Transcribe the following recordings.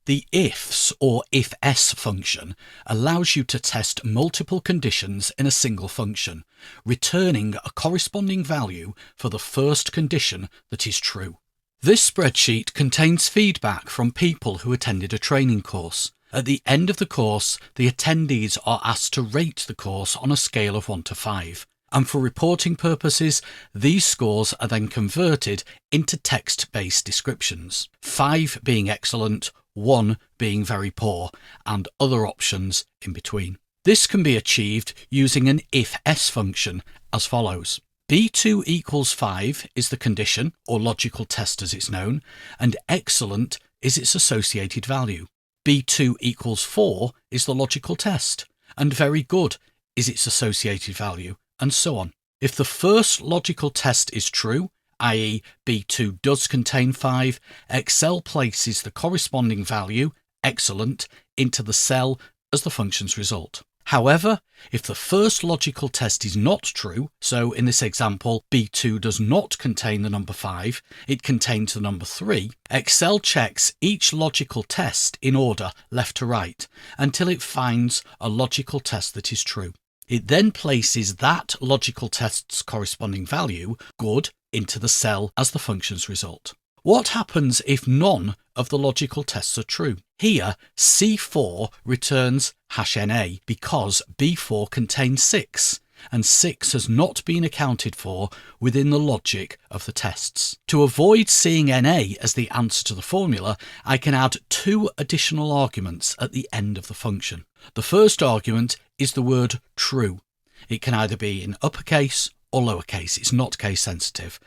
The ifs or IFS function allows you to test multiple conditions in a single function, returning a corresponding value for the first condition that is true. This spreadsheet contains feedback from people who attended a training course. At the end of the course, the attendees are asked to rate the course on a scale of 1 to 5. And for reporting purposes, these scores are then converted into text-based descriptions, 5 being excellent, 1 being very poor, and other options in between. This can be achieved using an IFS function as follows. B2 equals 5 is the condition, or logical test as it's known, and excellent is its associated value. B2 equals 4 is the logical test, and very good is its associated value, and so on. If the first logical test is true, i.e. B2 does contain 5, Excel places the corresponding value, excellent, into the cell as the function's result. However, if the first logical test is not true, so in this example B2 does not contain the number 5, it contains the number 3, Excel checks each logical test in order left to right until it finds a logical test that is true. It then places that logical test's corresponding value, good, into the cell as the function's result. What happens if none of the logical tests are true? Here, C4 returns #NA because B4 contains 6, and 6 has not been accounted for within the logic of the tests. To avoid seeing NA as the answer to the formula, I can add 2 additional arguments at the end of the function. The first argument is the word true. It can either be in uppercase or lowercase, it's not case sensitive,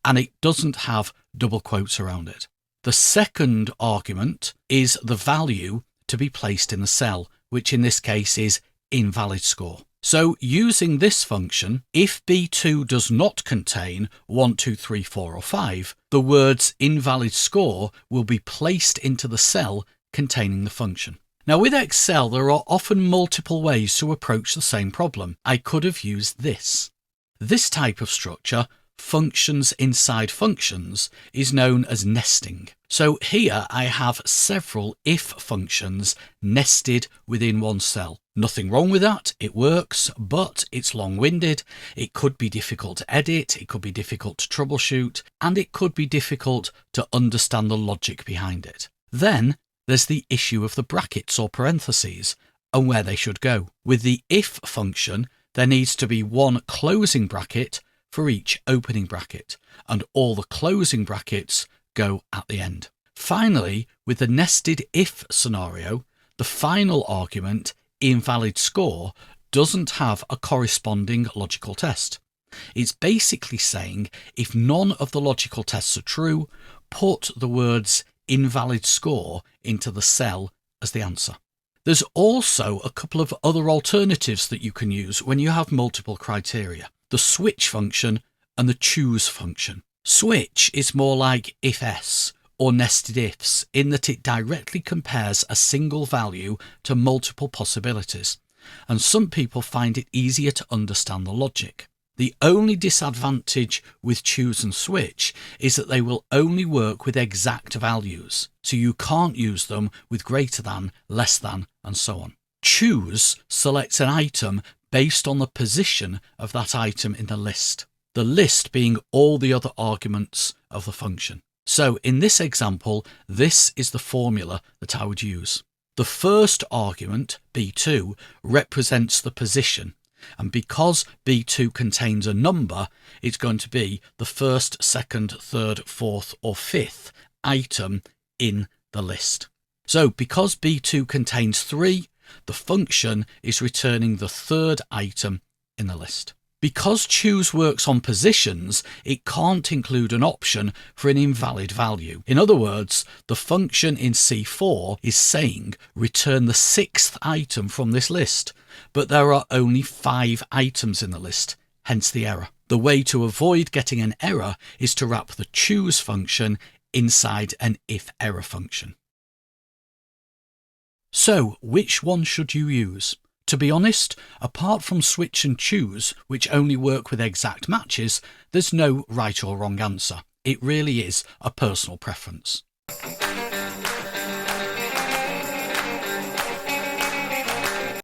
and it doesn't have double quotes around it. The second argument is the value to be placed in the cell, which in this case is invalid score. So using this function, if B2 does not contain 1, 2, 3, 4 or 5, the words invalid score will be placed into the cell containing the function. Now with Excel there are often multiple ways to approach the same problem. I could have used this. This type of structure, functions inside functions, is known as nesting. So here I have several if functions nested within one cell. Nothing wrong with that, it works, but it's long-winded, it could be difficult to edit, it could be difficult to troubleshoot, and it could be difficult to understand the logic behind it. Then there's the issue of the brackets or parentheses and where they should go. With the if function, there needs to be one closing bracket for each opening bracket, and all the closing brackets go at the end. Finally, with the nested if scenario, the final argument, invalid score, doesn't have a corresponding logical test. It's basically saying if none of the logical tests are true, put the words invalid score into the cell as the answer. There's also a couple of other alternatives that you can use when you have multiple criteria. The switch function and the choose function. Switch is more like IFS or nested ifs in that it directly compares a single value to multiple possibilities, and some people find it easier to understand the logic. The only disadvantage with choose and switch is that they will only work with exact values, so you can't use them with greater than, less than, and so on. Choose selects an item based on the position of that item in the list being all the other arguments of the function. So in this example, this is the formula that I would use. The first argument, B2, represents the position, and because B2 contains a number, it's going to be the first, second, third, fourth or fifth item in the list. So because B2 contains 3, the function is returning the third item in the list. Because choose works on positions, it can't include an option for an invalid value. In other words, the function in C4 is saying return the 6th item from this list, but there are only 5 items in the list, hence the error. The way to avoid getting an error is to wrap the choose function inside an if error function. So, which one should you use? To be honest, apart from switch and choose, which only work with exact matches, there's no right or wrong answer. It really is a personal preference.